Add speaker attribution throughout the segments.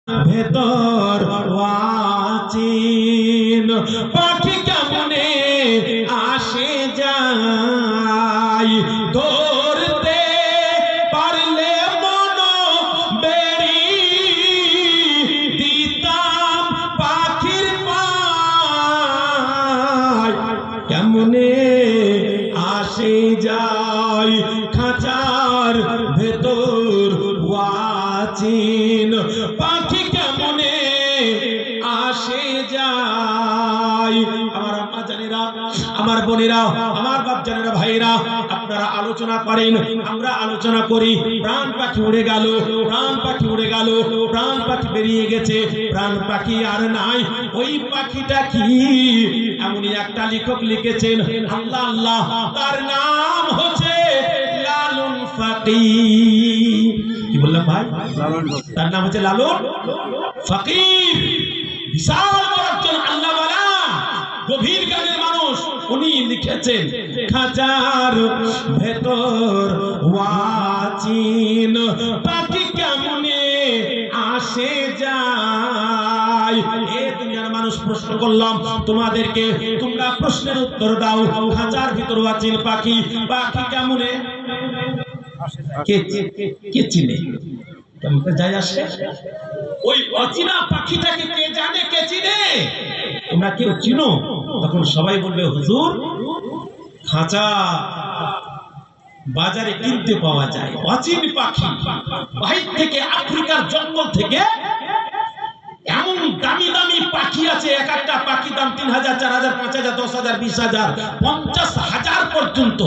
Speaker 1: ভেতর ওয়াচিন পাখি কেমনে আসে যায় ধরতে পারলে মন বেড়ি দিতাম পাখির পায় কেমনে আসে যায় খাঁচার ভেতর ওয়াচিন পাখি কেমনে আসে যায়। আমার আম্মা জানেরা, আমার বোনেরা, আমার বাপ জানেরা, ভাইরা, আপনারা আলোচনা করেন, আমরা আলোচনা করি। প্রাণ পাখি উড়ে গেল, প্রাণ পাখি উড়ে গেল, প্রাণ পাখি বেরিয়ে গেছে, প্রাণ পাখি আর নাই। ওই পাখিটা কি? এমনই একটা লেখক লিখেছেন, আল্লাহ আল্লাহ, তার নাম হচ্ছে লালন ফকির। কি বললাম ভাই? তার নাম হচ্ছে লালন ফকির। বিশাল একজন আল্লাহওয়ালা, গভীর জ্ঞানের মানুষ। উনি লিখেছেন খাঁচার ভেতর ওয়াচিন পাখি কেমনে আসে যায়। এ দুনিয়ার মানুষ, প্রশ্ন করলাম তোমাদেরকে, তোমরা প্রশ্নের উত্তর দাও। খাঁচার ভিতর ওয়াচিন পাখি, পাখি কেমনে কে চিনে? যাই আসে ওই অচিনা পাখিটাকে কে জানে, কে চিনে? তোমরা কেউ চিনো? তখন সবাই বলবে হুজুর, খাঁচা বাজারে কিনতে পাওয়া যায়, অচিন পাখি বাহির থেকে, আফ্রিকার জঙ্গল থেকে এমন দামি দামি পাখি আছে, এক একটা পাখি দাম ৩,০০০, ৪,০০০, ৫,০০০, ১০,০০০, ২০,০০০, ৫০,০০০ পর্যন্ত।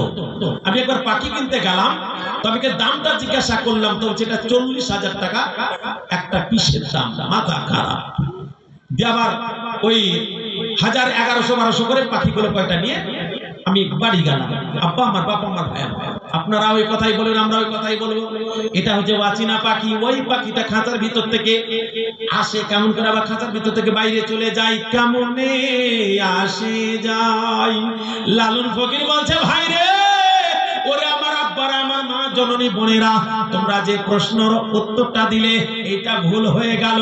Speaker 1: আমি একবার পাখি কিনতে গেলাম, তবে দামটা জিজ্ঞাসা করলাম, তো সেটা ৪০,০০০ টাকা একটা পিসের দাম। মাথা খারাপ। দিয়ে আবার ওই ১,০০০, ১১০০, ১২০০ করে পাখিগুলো কয়টা নিয়ে আমি বাড়ি গেলাম। আব্বা আমার, বাবা আমার, ভাই আমার, আপনারা ওই কথাই বলেন, আমরা ওই কথাই বলবো। এটা হচ্ছে অচিনা পাখি। ওই পাখিটা খাঁচার ভিতর থেকে আসে কেমন করে, আবার খাঁচার ভিতর থেকে বাইরে চলে যায় কেমনে আসে যায়। লালন ফকির বলছে, ভাই রে, ওরে আমার আব্বারা, আমার মা, জননী, বোনেরা, তোমরা যে প্রশ্নের উত্তরটা দিলে এটা ভুল হয়ে গেল।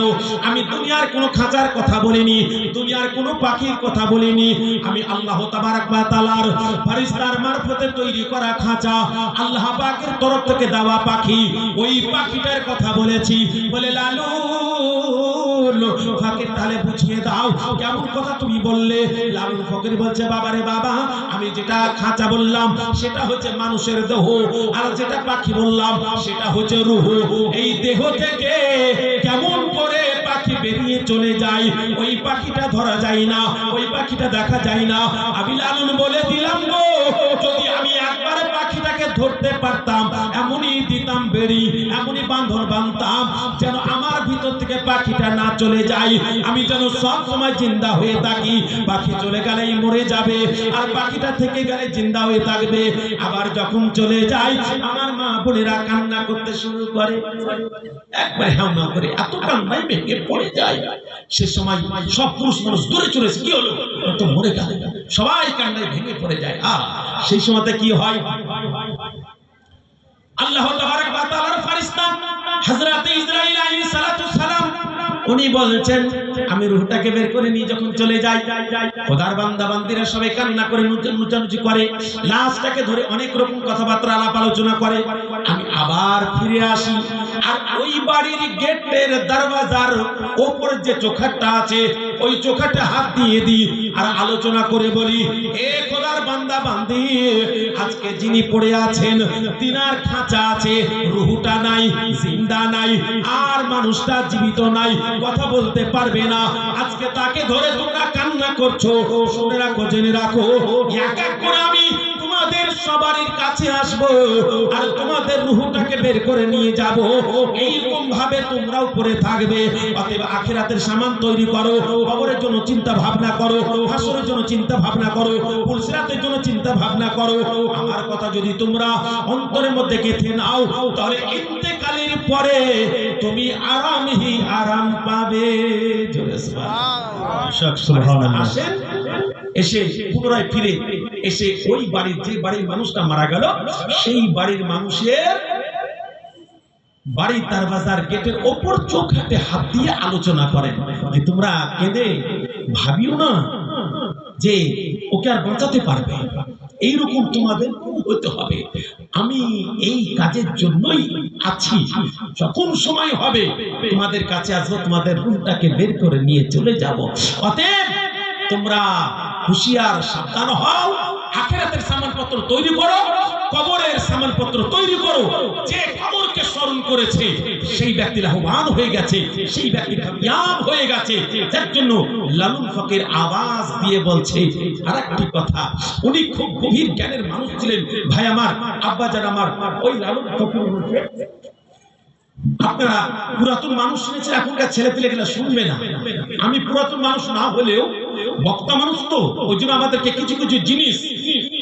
Speaker 1: আমি দুনিয়ার কোনো খাঁচার কথা বলিনি, দুনিয়ার কোনো পাখির কথা বলিনি। আমি আল্লাহ তাবারক ওয়া তাআলার ফেরেশতার মারফতে তৈরি করা খাঁচা, আল্লাহ পাকের তরফ থেকে দেওয়া পাখি, ওই পাখিটার কথা বলেছি। বলে লালুন ফকির, তাহলে বুঝিয়ে দাও কেমন কথা তুমি বললে। লালুন ফকির বলছে, বাবা রে বাবা, আমি যেটা খাঁচা বললাম সেটা হচ্ছে মানুষের দেহ, আর যেটা পাখি বললাম সেটা হচ্ছে রূহ। এই দেহ থেকে কেমন করে পাখি বেরিয়ে চলে যায়, ওই পাখিটা ধরা যায় না, ওই পাখিটা দেখা যায় না। আমি লালন বলে দিলাম গো, যদি আমি একবার পাখিটাকে ধরতে পারতাম, এমনই দিতাম বেরি, এমনই বাঁধন বাঁধতাম যেন আমার ভিতর থেকে পাখিটা না চলে যায়, আমি যেন সব সময় জিন্দা হয়ে থাকি। পাখি চলে গেলেই মরে যাবে, আর পাখিটা থেকে গেলে জিন্দা হয়ে থাকবে। আবার যখন চলে যায়, আমার মা বোনেরা কান্না করতে শুরু করে, একবার হাওয়া করে এত কান্নায় ভেঙে পড়ে যায়। সে সময় সব পুরুষ মানুষ দূরে চলেছে, কি হলো, তো মরে গেল, সবাই কান্নায় ভেঙে পড়ে যায়। আর সেই সময়তে কি হয়, আল্লাহ তাবারক ওয়া তাআলার ফেরেশতা হযরত ইসরাঈল আলাইহিস সালাতু সালাম, উনি বলছেন, আমি রূহটাকে বের করে নিয়ে যখন চলে যাই, খোদার বান্দা বান্দিরা সবাই কান্না করে, নুচানুচি করে, লাশটাকে ধরে অনেক রকম কথাবার্তা আলাপ আলোচনা করে। আমি আবার ফিরে আসি, আর ওই বাড়ির গেটের দরওয়াজার উপর যে চোখাটা আছে, ওই চোখাটা হাত দিয়ে দিই, আর আলোচনা করে বলি, এ খোদার বান্দা বান্দি, আজকে যিনি পড়ে আছেন তিনার খাঁচা আছে, রূহটা নাই, জিন্দা নাই, আর মানুষটা জীবিত নাই, কথা বলতে পারবে না। আজকে তাকে ধরে তোমরা কান্না করছো, শুনে রাখো, জেনে রাখো, এক এক করে আমি তোমাদের সবারই কাছে আসবো, আর তোমাদের রূহটাকে বের করে নিয়ে যাব। এইরকম ভাবে তোমরাও পড়ে থাকবে। অতএব আখিরাতের সামান তৈরি করো, কবরের জন্য চিন্তা ভাবনা করো, হাসরের জন্য চিন্তা ভাবনা করো, পুলসিরাতের জন্য চিন্তা ভাবনা করো। আমার কথা যদি তোমরা অন্তরের মধ্যে গেঁথে নাও, তাহলে ইন্তেকালের পরে তুমি আরামই আরাম পাবে। জোরে সুবহানাল্লাহ। আসেন, এসে পুনরায় ফিরে এসে ওই বাড়ির, যে বাড়ির মানুষটা মারা গেল, সেই বাড়ির মানুষের বাড়ির দরজার গেটের ওপর চোখাতে হাত দিয়ে আলোচনা করেন যে তোমরা কেঁদে ভাবিও না যে ওকে আর বাঁচাতে পারবে, এইরকম তোমাদের হতে হবে। আমি এই কাজের জন্যই আছি, যখন সময় হবে তোমাদের কাছে আসবো, তোমাদের রুমটাকে বের করে নিয়ে চলে যাব। অতএব তোমরা হুঁশিয়ার সাবধান হও, আখিরাতের সামানপত্র তৈরি করো, কবরের সামানপত্র তৈরি করো। যে কবরকে স্মরণ করেছে সেই ব্যক্তি লাভবান হয়ে গেছে, সেই ব্যক্তি কামিয়াব হয়ে গেছে। যার জন্য লালুন ফকির আওয়াজ দিয়ে বলছে আরেকটি কথা, উনি খুব গভীর জ্ঞানের মানুষ ছিলেন। ভাই আমার, আব্বাজান আমার, ওই লালুন ফকির বলছে, আপনারা পুরাতন মানুষ শুনেছেন, এখনকার ছেলে পেলে গেলে শুনবে না। আমি পুরাতন মানুষ না হলেও বক্তা মানুষ তো, ওই জন্য আমাদেরকে কিছু কিছু জিনিস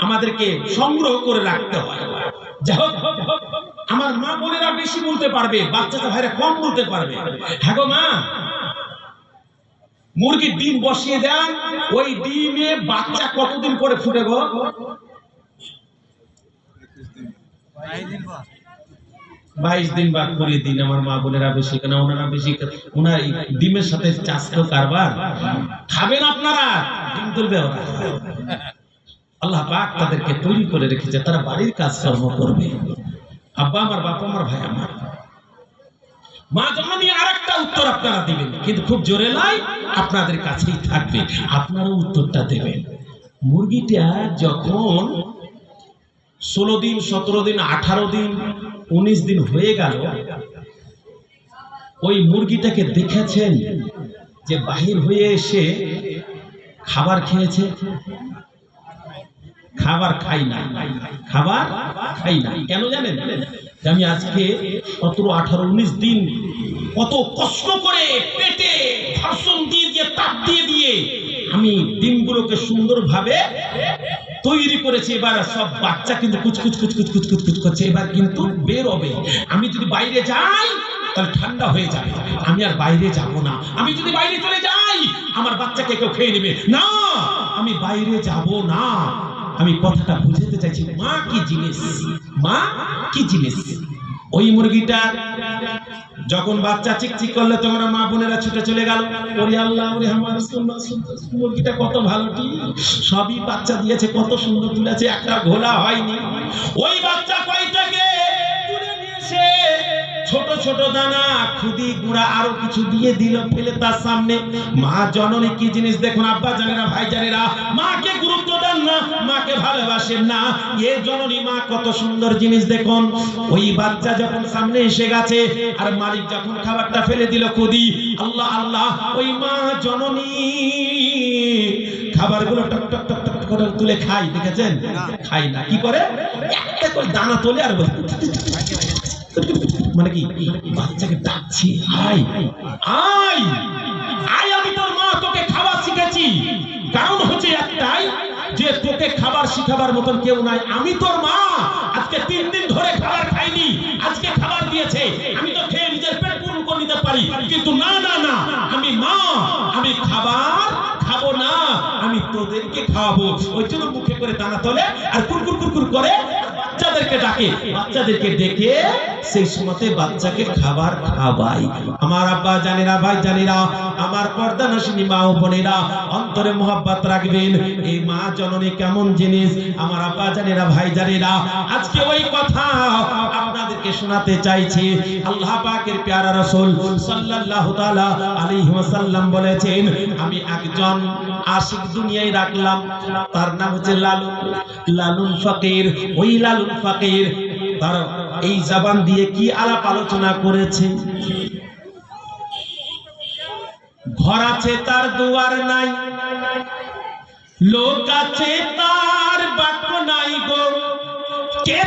Speaker 1: আমাদেরকে সংগ্রহ করে রাখতে হয়। যাই হোক, আমার মা বোনেরা বেশি বলতে পারবে, বাচ্চাটা ভাইরা কম বলতে পারবে। হ্যাঁ গো মা, মুরগির ডিম বসিয়ে দেন, ওই ডিমে বাচ্চা কতদিন পরে ফুটে গো? 22 দিন বাদ করিয়ে দিন। আমার মা বোনেরা বেশি কেন, ওনারা বেশি, ওনার ডিমের সাথে চাষ তো কারবার। খাবেন আপনারা, ডিম তুলবে ওরা। আল্লাহ পাক তাদেরকে তৈরি করে রেখেছে, তারা বাড়ির কাজকর্ম করবে। আব্বা আমার, বাবা আমার, ভাই আমার, মা জননী আরেকটা উত্তর আপনারা দিবেন, কিন্তু খুব জোরে লাই, আপনাদের কাছেই থাকবে, আপনারা উত্তরটা দেবেন। মুরগিটা যখন 16 দিন, 17 দিন, 18 দিন, 19 দিন হয়ে গেল, ওই মুরগিটাকে দেখেছেন যে বাহির হয়ে এসে খাবার খেয়েছে? খাবার খাই না, খাবার খাই না। কেন জানেন? আমি আজকে 17, 18, 19 দিন কত কষ্ট করে পেটে ঘর্ষণ দিয়ে দিয়ে তাপ দিয়ে দিয়ে আমি ডিমগুলোকে সুন্দরভাবে তৈরি করেছি। এবার সব বাচ্চা কিন্তু কুচকুচ কুচকুচ কুচকুচ কুচ করছে, এবার কিন্তু বের হবে। আমি যদি বাইরে যাই তাহলে ঠান্ডা হয়ে যাবে, আমি আর বাইরে যাব না। আমি যদি বাইরে চলে যাই আমার বাচ্চাকে কেউ খেয়ে নেবে না, আমি বাইরে যাব না। আমি কথাটা বুঝাতে চাইছি, মা কি জিনিস, মা কি জিনিস। ওই মুরগিটা যখন বাচ্চা চিকচিক করলে তোমরা মা বোনেরা ছুটে চলে গেল, ওরে আল্লাহ, ওরে আমার মুরগিটা কত ভালো, সবই বাচ্চা দিয়েছে, কত সুন্দর তুলেছে, একটা ঘোলা হয়নি। ওই বাচ্চা কয়টাকে তুলে নিয়েছে, ছোট ছোট দানা, খুদি, গুঁড়া, আরো কিছু দিয়ে দিল, ফেলে তার সামনে। মা জননী কি জিনিস দেখুন আব্বা জানেরা, ভাই জানেরা, মাকে গুরুত্ব দেন না, মাকে ভালোবাসেন না। এ জননী মা কত সুন্দর জিনিস দেখুন। ওই বাচ্চা যখন সামনে এসে গেছে আর মালিক যখন খাবারটা ফেলে দিল, খুদি, আল্লাহ আল্লাহ, ওই মা জননী খাবারগুলো টক টক টক টক করে তুলে খাই, দেখেছেন? খাই না, কি করে? একটা করে দানা তোলে আর বলে, মানে কি, বাচ্চাকে ডাকছি, আয় আয় আয়, আমি তোর মা, তোকে খাবার শিখেছি। কারণ হচ্ছে একটাই, যে তোকে খাবার শিখাবার মতন কেউ নাই। আমি তোর মা, আজকে 3 দিন ধরে খাবার খাইনি, আজকে খাবার দিয়েছে, আমি তো খেয়ে নিজের পেট পূরণ করে নিতে পারি, কিন্তু না না না, আমি মা, আমি খাবার খাবো না, আমি তোদেরকে খাওয়াবো। ওই জন্য মুখে করে দানা তোলে আর কুরকুর কুরকুর করে বাচ্চাদেরকে ডাকে, বাচ্চাদেরকে ডেকে সেই সময়তে বাচ্চাকে খাবার খাওয়াই। আমার আব্বা জানেরা, ভাই জানেরা, আমার পর্দা নশিনী মা ও বোনেরা, অন্তরে মোহাব্বত রাখবেন। এই মা জননী কেমন জিনিস, আমার আব্বা জানেরা, ভাই জানেরা, আজকে ওই কথা আপনাদেরকে শোনাতে চাইছি। আল্লাহ পাকের প্যারা রাসূল সাল্লাল্লাহু তাআলা আলাইহি ওয়াসাল্লাম বলেছেন, আমি একজন আশিক দুনিয়ায় রাখলাম, তার নাম হচ্ছে লালুন ফকির। ওই লালুন ফকির তার এই জবান দিয়ে কি আলাপ আলোচনা করেছে? ঘর আছে তার দুয়ার নাই, লোক আছে তার বাক্য নাই গো, কে